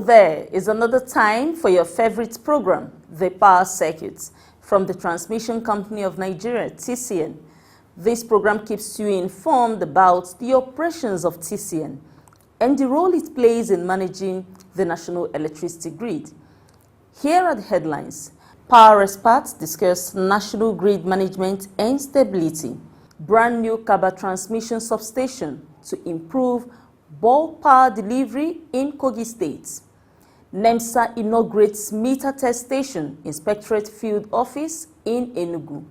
there is another time for your favorite program, The Power Circuit, from the Transmission Company of Nigeria, TCN. This program keeps you informed about the operations of TCN and the role it plays in managing the national electricity grid. Here are the headlines. Power experts discuss national grid management and stability. Brand new Kaba transmission substation to improve bulk power delivery in Kogi State. NEMSA inaugurates meter test station Inspectorate Field Office in Enugu.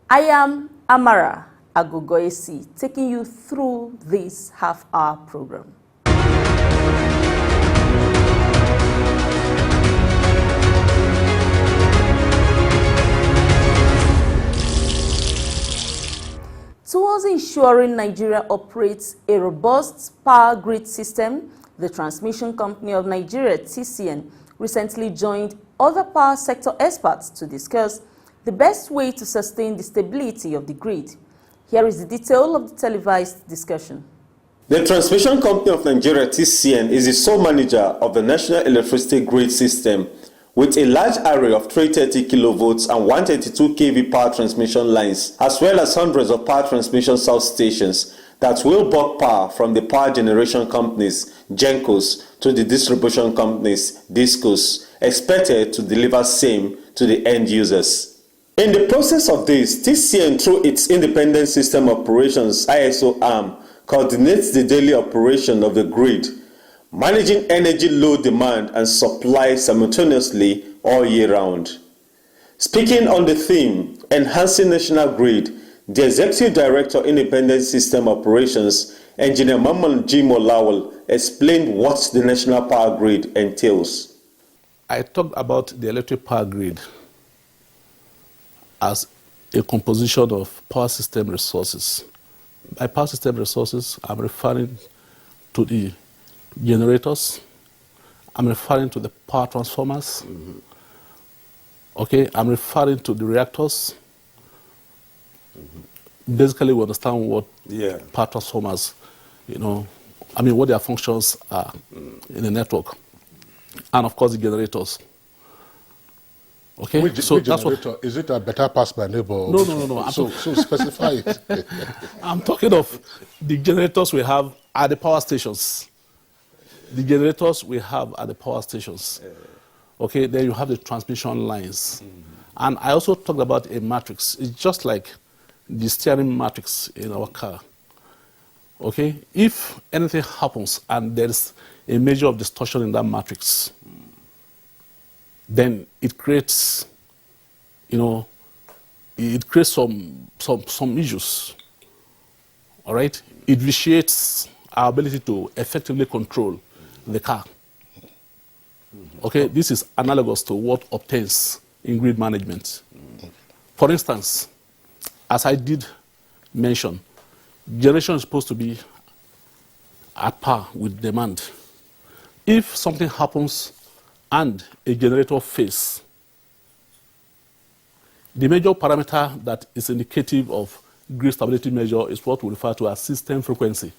I am Amara Agogoesi, taking you through this half-hour program. Towards ensuring Nigeria operates a robust power grid system, the Transmission Company of Nigeria, TCN, recently joined other power sector experts to discuss the best way to sustain the stability of the grid. Here is the detail of the televised discussion. The Transmission Company of Nigeria, TCN, is the sole manager of the National Electricity Grid System, with a large array of 330 kilovolts and 132 kV power transmission lines, as well as hundreds of power transmission substations that will bulk power from the power generation companies, GENCOs, to the distribution companies, DISCOs, expected to deliver same to the end users. In the process of this, TCN, through its Independent System Operations ISO arm, coordinates the daily operation of the grid, managing energy load demand and supply simultaneously all year round. Speaking on the theme, Enhancing National Grid, the Executive Director, Independent System Operations, Engineer Maman G. Molawal, explained what the National Power Grid entails. I talked about the electric power grid as a composition of power system resources. By power system resources, I'm referring to the generators, I'm referring to the power transformers, okay, I'm referring to the reactors. Basically, we understand what power transformers, what their functions are in the network. And of course, the generators. Okay, which that's generator? what. Is it a better pass by neighbor? No. So specify it. I'm talking of the generators we have at the power stations. The generators we have at the power stations. Okay, then you have the transmission lines. And I also talked about a matrix. It's just like the steering matrix in our car. Okay, if anything happens and there's a measure of distortion in that matrix, then it creates, it creates some issues. All right, it vitiates our ability to effectively control the car. Okay, this is analogous to what obtains in grid management. For instance, as I did mention, generation is supposed to be at par with demand. If something happens and a generator fails, the major parameter that is indicative of grid stability measure is what we refer to as system frequency.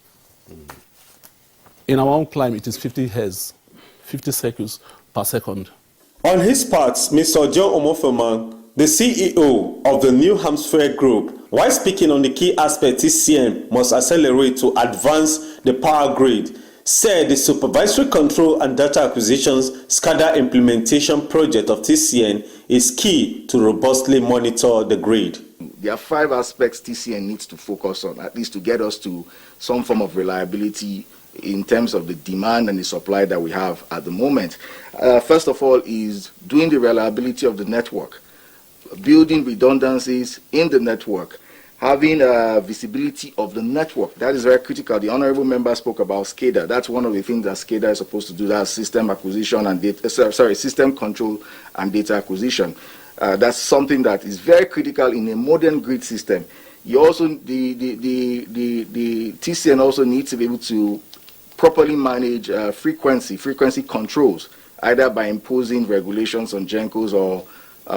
In our own climate, it is 50 Hz, 50 cycles per second. On his part, Mr. Joe Omofoma, the CEO of the New Hampshire Group, while speaking on the key aspects TCN must accelerate to advance the power grid, said the supervisory control and data acquisitions SCADA implementation project of TCN is key to robustly monitor the grid. There are 5 aspects TCN needs to focus on, at least to get us to some form of reliability in terms of the demand and the supply that we have at the moment. First of all is doing the reliability of the network, building redundancies in the network, having visibility of the network. That is very critical. The honorable member spoke about SCADA. That's one of the things that SCADA is supposed to do. That's system acquisition and data, system control and data acquisition. That's something that is very critical in a modern grid system. You also, the TCN also needs to be able to properly manage frequency controls, either by imposing regulations on GENCOs or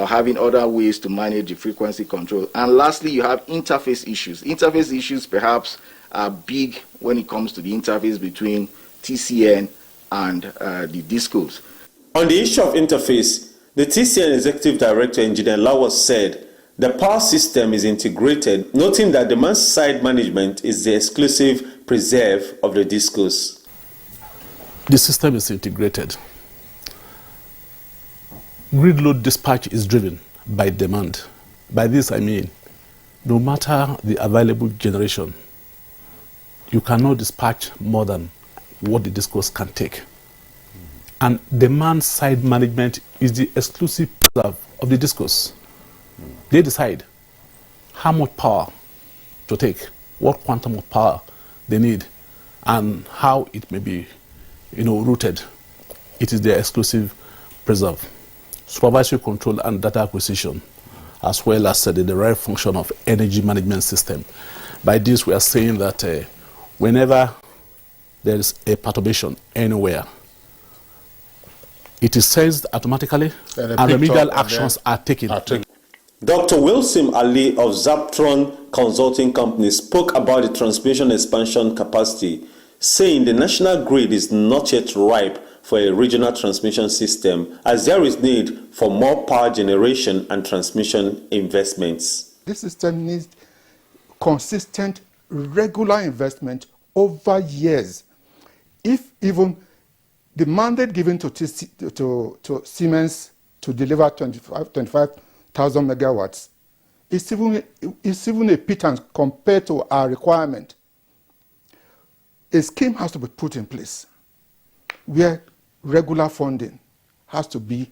having other ways to manage the frequency control. And lastly, you have interface issues. Interface issues perhaps are big when it comes to the interface between TCN and the discos. On the issue of interface, the TCN Executive Director, Engineer Lawas, said the power system is integrated, noting that demand-side management is the exclusive preserve of the discos. The system is integrated. Grid load dispatch is driven by demand. By this I mean, no matter the available generation, you cannot dispatch more than what the discos can take. And demand-side management is the exclusive preserve of the discos. They decide how much power to take, what quantum of power they need, and how it may be, routed. It is their exclusive preserve. Supervisory control and data acquisition, as well as the derived function of energy management system. By this, we are saying that whenever there is a perturbation anywhere, it is sensed automatically and remedial actions are taken. Dr. Wilson Ali of Zaptron Consulting Company spoke about the transmission expansion capacity, saying the national grid is not yet ripe for a regional transmission system, as there is need for more power generation and transmission investments. This system needs consistent, regular investment over years. If even the mandate given to Siemens to deliver 25,000 megawatts is even a pittance compared to our requirement, a scheme has to be put in place where regular funding has to be,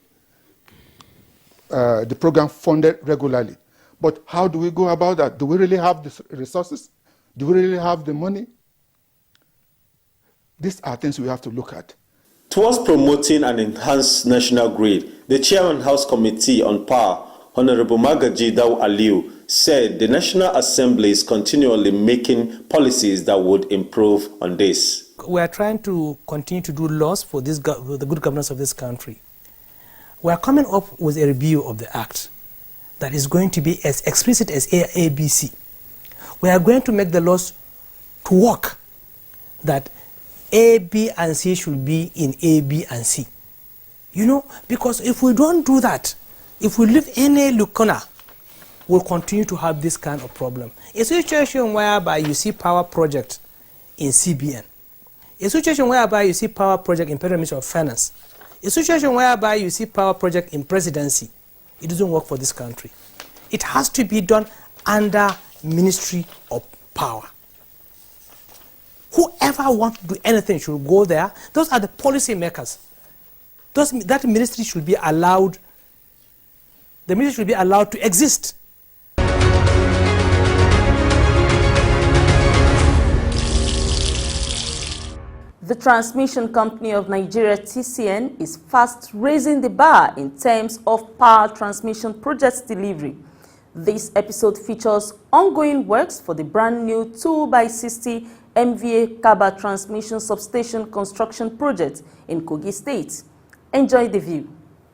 the program funded regularly. But how do we go about that? Do we really have the resources? Do we really have the money? These are things we have to look at. Towards promoting an enhanced national grid, the Chairman House Committee on Power, Honorable Magaji Daw Aliu, said the National Assembly is continually making policies that would improve on this. We are trying to continue to do laws for the good governance of this country. We are coming up with a review of the Act that is going to be as explicit as ABC. We are going to make the laws to work, that A, B, and C should be in A, B, and C. Because if we don't do that, if we leave any lacuna, we'll continue to have this kind of problem. A situation whereby you see power project in CBN, a situation whereby you see power project in Federal Ministry of Finance, a situation whereby you see power project in Presidency, it doesn't work for this country. It has to be done under Ministry of Power. Whoever wants to do anything should go there. Those are the policy makers. That ministry should be allowed, the ministry should be allowed to exist. The Transmission Company of Nigeria, TCN, is fast raising the bar in terms of power transmission projects delivery. This episode features ongoing works for the brand new 2x60 MVA Kaba transmission substation construction project in Kogi State. Enjoy the view.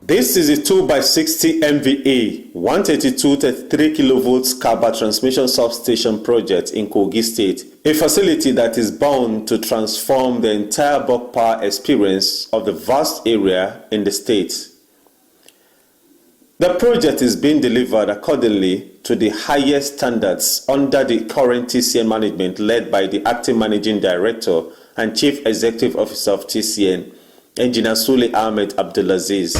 This is a 2x60 MVA 132-33 kilovolts Kaba transmission substation project in Kogi State, a facility that is bound to transform the entire bulk power experience of the vast area in the state. The project is being delivered accordingly to the highest standards under the current TCN management led by the Acting Managing Director and Chief Executive Officer of TCN, Engineer Sule Ahmed Abdulaziz.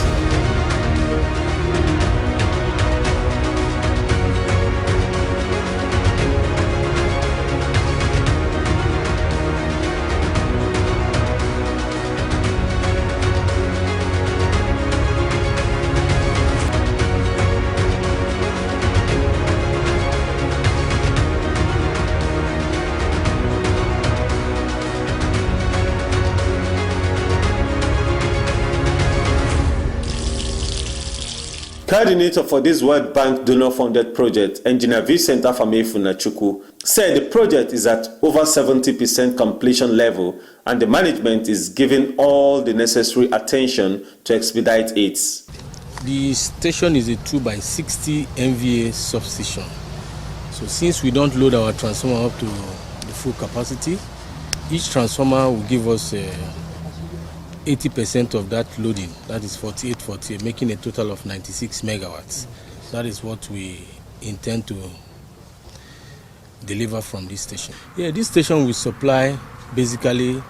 Coordinator for this World Bank donor-funded project, Engineer Vincent Afamefu Nachukwu, said the project is at over 70% completion level and the management is giving all the necessary attention to expedite it. The station is a 2x60 MVA substation. So since we don't load our transformer up to the full capacity, each transformer will give us 80% of that loading, that is 48, making a total of 96 megawatts. That is what we intend to deliver from this station. Yeah, this station will supply basically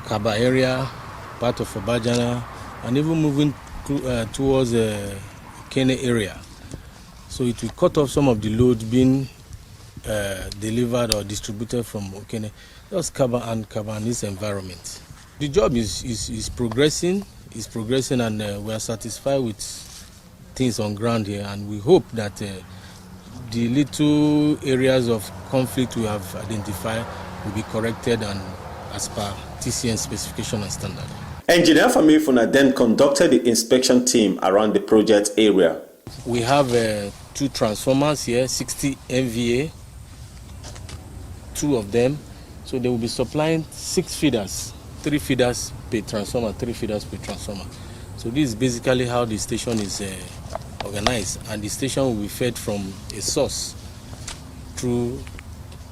Kaba area, part of Obajana, and even moving towards the Kene area. So it will cut off some of the loads being delivered or distributed from Okene, just Kaba and this environment. The job is progressing, and we are satisfied with things on ground here, and we hope that the little areas of conflict we have identified will be corrected and as per TCN specification and standard. Engineer Famifuna then conducted the inspection team around the project area. We have 2 transformers here, 60 MVA, 2 of them. So they will be supplying 6 feeders, 3 feeders per transformer, 3 feeders per transformer. So this is basically how the station is organized, and the station will be fed from a source through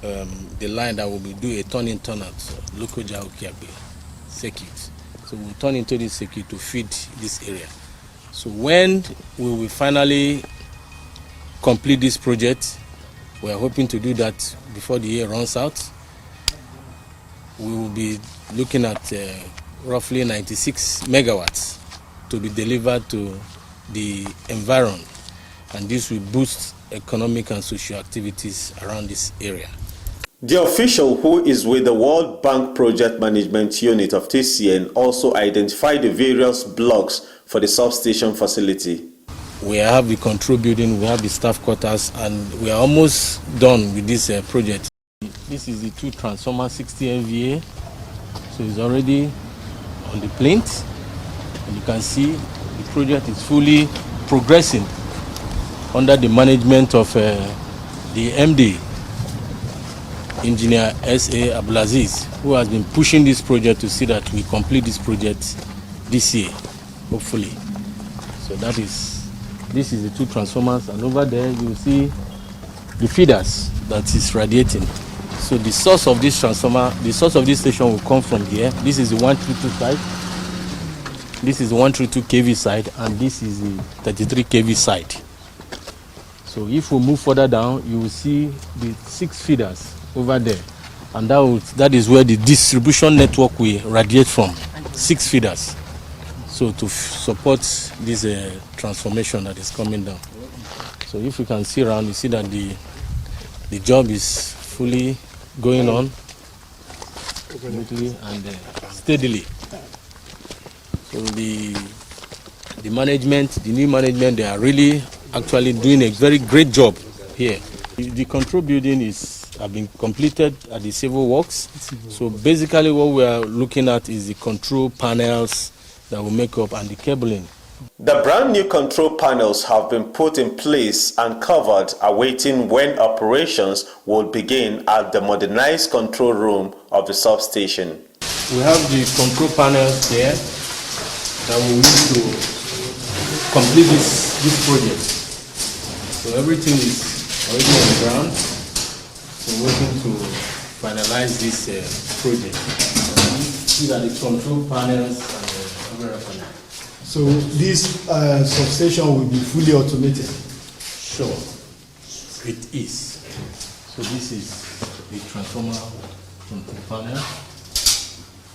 the line that will be do a turn-in, turn-out, local Jaukiabe circuit. So we'll turn into this circuit to feed this area. So when we will finally complete this project, we are hoping to do that before the year runs out. We will be looking at roughly 96 megawatts to be delivered to the environment, and this will boost economic and social activities around this area. The official who is with the World Bank Project Management Unit of TCN also identified the various blocks for the substation facility. We have the control building, we have the staff quarters, and we are almost done with this project. This is the 2 transformer 60 MVA, so it's already on the plinth, and you can see the project is fully progressing under the management of the MD, Engineer S.A. Abdulaziz, who has been pushing this project to see that we complete this project this year, hopefully. So this is the 2 transformers, and over there you will see the feeders that is radiating. So the source of this transformer, the source of this station will come from here. This is the 132 side. This is the 132 kV side, and this is the 33 kV side. So if we move further down, you will see the 6 feeders over there, and that is where the distribution network will radiate from. 6 feeders. So to support this transformation that is coming down. So if you can see around, you see that the job is fully going on smoothly and steadily. So the management, the new management, they are really actually doing a very great job here. The control building have been completed at the civil works. So basically what we are looking at is the control panels that will make up and the cabling. The brand new control panels have been put in place and covered, awaiting when operations will begin at the modernized control room of the substation. We have the control panels there that will need to complete this project. So everything is already on the ground. So we're waiting to finalize this project. These are the control panels and the overall panel. So this substation will be fully automated? Sure, it is. So this is the transformer control panel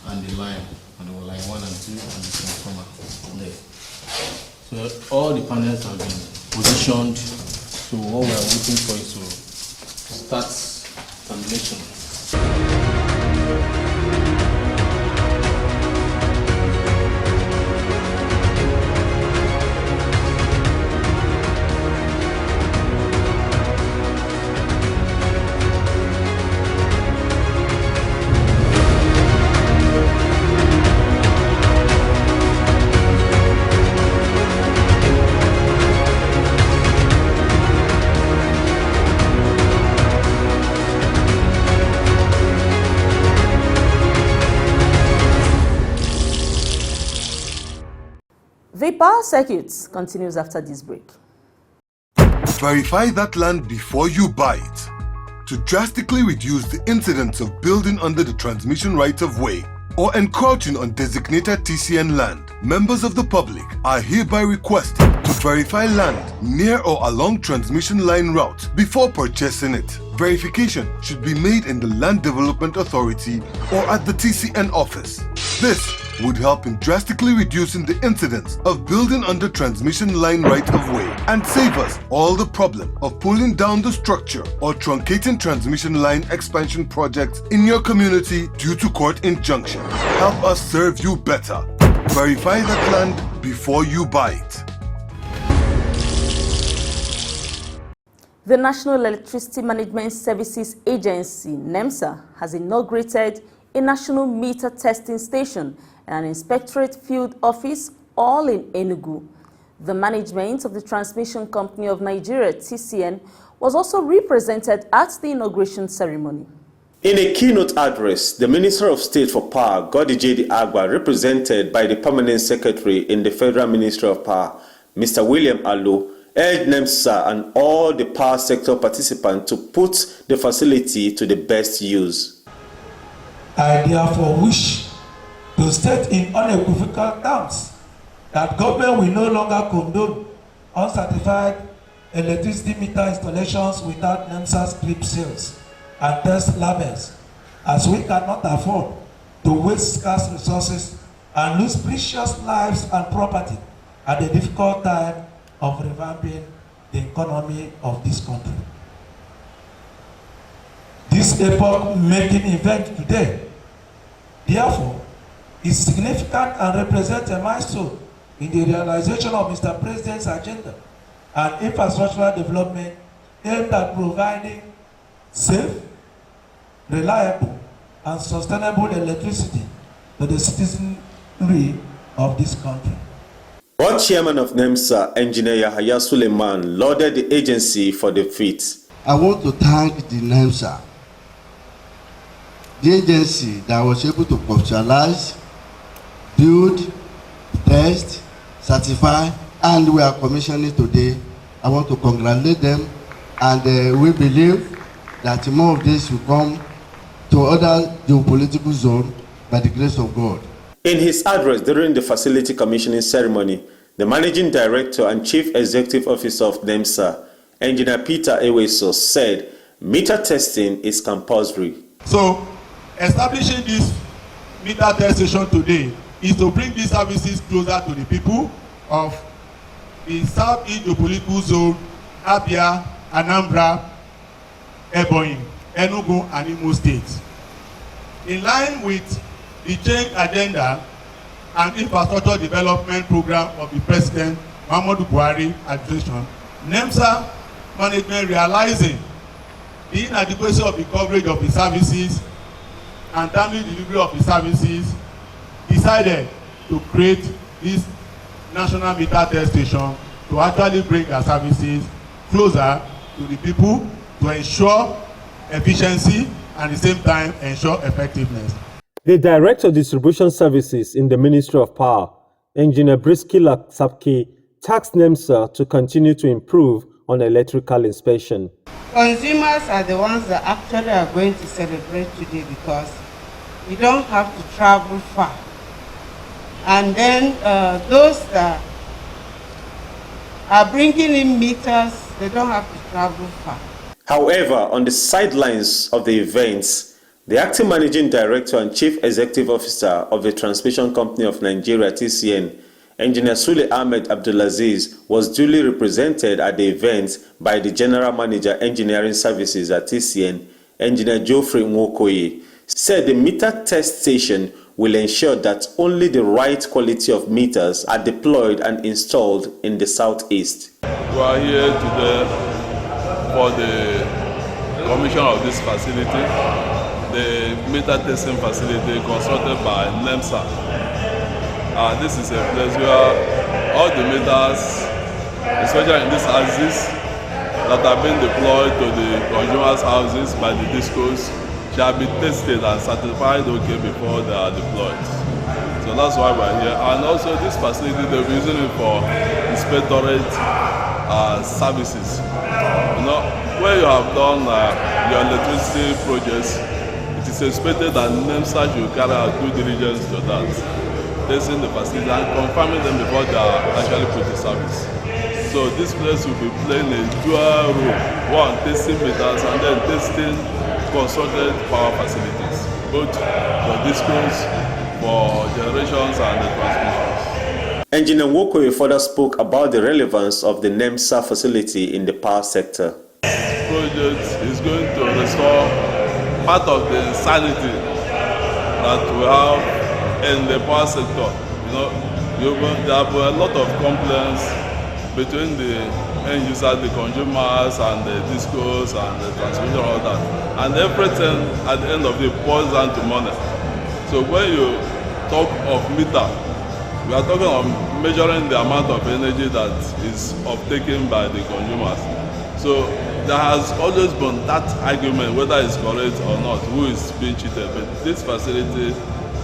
and the line, and the line 1 and 2 and the transformer there. So all the panels have been positioned. So what we are waiting for is to start termination. The power circuit continues after this break. Verify that land before you buy it. To drastically reduce the incidence of building under the transmission right-of-way, or encroaching on designated TCN land, members of the public are hereby requested to verify land near or along transmission line route before purchasing it. Verification should be made in the Land Development Authority or at the TCN office. This would help in drastically reducing the incidence of building under transmission line right-of-way and save us all the problem of pulling down the structure or truncating transmission line expansion projects in your community due to court injunction. Help us serve you better. Verify that land before you buy it. The National Electricity Management Services Agency, NEMSA, has inaugurated a national meter testing station and an inspectorate field office, all in Enugu. The management of the Transmission Company of Nigeria, TCN, was also represented at the inauguration ceremony. In a keynote address, the Minister of State for Power, Godijedi Agba, represented by the Permanent Secretary in the Federal Ministry of Power, Mr. William Allo, urged NEMSA and all the power sector participants to put the facility to the best use. I therefore wish to state in unequivocal terms that government will no longer condone uncertified electricity meter installations without NEMSA script sales and test labels, as we cannot afford to waste scarce resources and lose precious lives and property at a difficult time of revamping the economy of this country. This epoch-making event today, therefore, is significant and represents a milestone in the realization of Mr. President's agenda and infrastructural development aimed at providing safe, reliable, and sustainable electricity to the citizenry of this country. Board Chairman of NEMSA, Engineer Yahaya Suleiman, lauded the agency for the feat. I want to thank the NEMSA, the agency that was able to commercialize, build, test, certify, and we are commissioning today. I want to congratulate them, and we believe that more of this will come to other geopolitical zones by the grace of God. In his address during the facility commissioning ceremony, the Managing Director and Chief Executive Officer of NEMSA, Engineer Peter Eweso, said meter testing is compulsory. So, establishing this meter test station today is to bring these services closer to the people of the Southeast geopolitical zone, Abia, Anambra, Ebonyi, Enugu, and Imo states. In line with the change agenda and infrastructure development program of the President Muhammadu Buhari administration, NEMSA management, realizing the inadequacy of the coverage of the services and timely delivery of the services, decided to create this national meter test station to actually bring their services closer to the people to ensure efficiency and at the same time ensure effectiveness. The Director of Distribution Services in the Ministry of Power, Engineer Briskila Sapke, tasked NEMSA to continue to improve on electrical inspection. Consumers are the ones that actually are going to celebrate today because we don't have to travel far. And then those that are bringing in meters, they don't have to travel far. However, on the sidelines of the events, the Acting Managing Director and Chief Executive Officer of the Transmission Company of Nigeria, TCN, Engineer Sule Ahmed Abdulaziz, was duly represented at the event by the General Manager Engineering Services at TCN, Engineer Geoffrey Nwokoye, said the meter test station will ensure that only the right quality of meters are deployed and installed in the Southeast. We are here today for the commission of this facility, the meter testing facility constructed by NEMSA. This is a place where all the meters, especially in these houses that have been deployed to the consumers' houses by the discos, shall be tested and certified okay before they are deployed. So that's why we're here. And also this facility, they'll be using it for inspectorate services. You know, where you have done your electricity projects, it it is expected that NEMSA should carry out due diligence to that, testing the facility and confirming them before they are actually put in service. So this place will be playing a dual role, one testing meters and then testing constructed power facilities, both for discos, for generations and the transmissions. Engineer Nwokoye further spoke about the relevance of the NEMSA facility in the power sector. This project is going to restore part of the insanity that we have in the power sector. There have been a lot of complaints between the end users, the consumers, and the discos and the transmission, all that. And everything at the end of the day boils down to money. So when you talk of meter, we are talking of measuring the amount of energy that is uptaken by the consumers. So there has always been that argument whether it's correct or not, who is being cheated. But this facility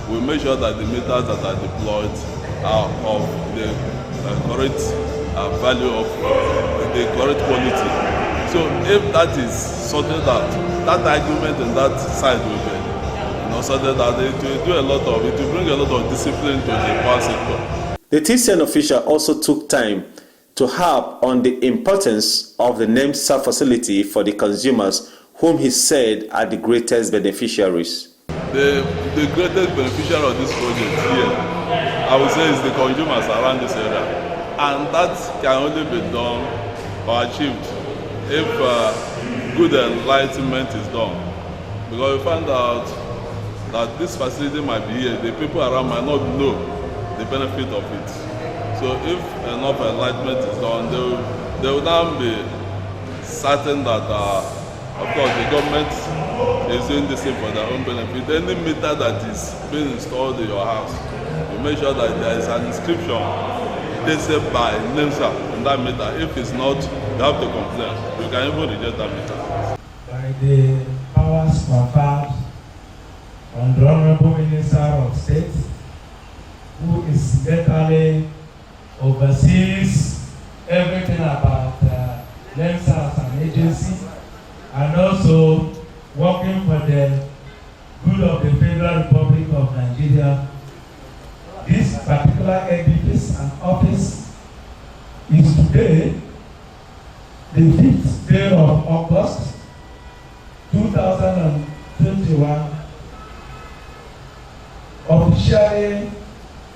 will make sure that the meters that are deployed are of the correct value, of the correct quality. So if that is sorted out, that argument on that side will be sorted out. It will do a lot of, it will bring a lot of discipline to the power sector. The TCN official also took time to harp on the importance of the NEMSA facility for the consumers, whom he said are the greatest beneficiaries. The greatest beneficiary of this project here, I would say, is the consumers around this area. And that can only be done or achieved if good enlightenment is done. Because we find out that this facility might be here, the people around might not know the benefit of it. So if enough enlightenment is done, they will now be certain that, of course, the government is doing this thing for their own benefit. Any meter that is being installed in your house, you make sure that there is an inscription tested by NEMSA on that meter. If it's not, you have to complain. You can even reject that meter. By the powers conferred on the Honorable Minister of State, who incidentally oversees everything about NEMSA as an agency, and also working for the good of the Federal Republic of Nigeria. This particular edifice and office is today, the 5th day of August 2021, officially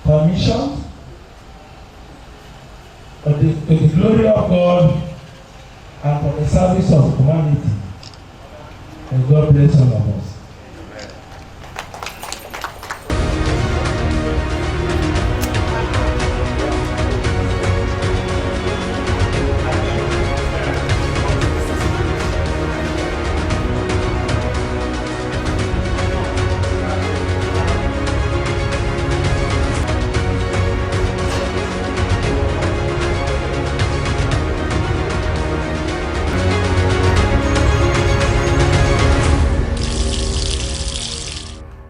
commissioned to the glory of God and for the service of humanity. And God bless all of us.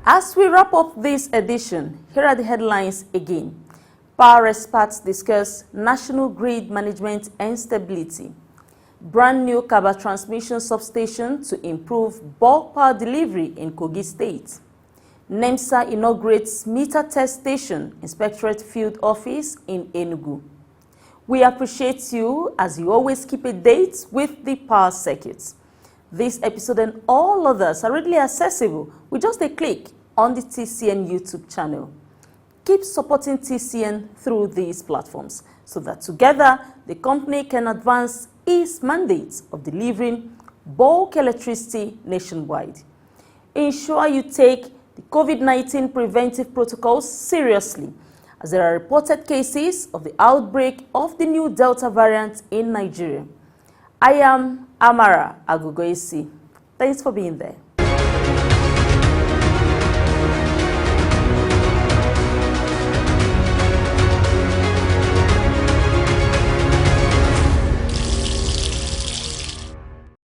As we wrap up this edition, here are the headlines again. Power experts discuss national grid management and stability. Brand new Kaba transmission substation to improve bulk power delivery in Kogi State. NEMSA inaugurates meter test station, Inspectorate Field Office in Enugu. We appreciate you as you always keep a date with the power circuits. This episode and all others are readily accessible with just a click on the TCN YouTube channel. Keep supporting TCN through these platforms so that together the company can advance its mandate of delivering bulk electricity nationwide. Ensure you take the COVID-19 preventive protocols seriously, as there are reported cases of the outbreak of the new Delta variant in Nigeria. I am Amara Agugoisi. Thanks for being there.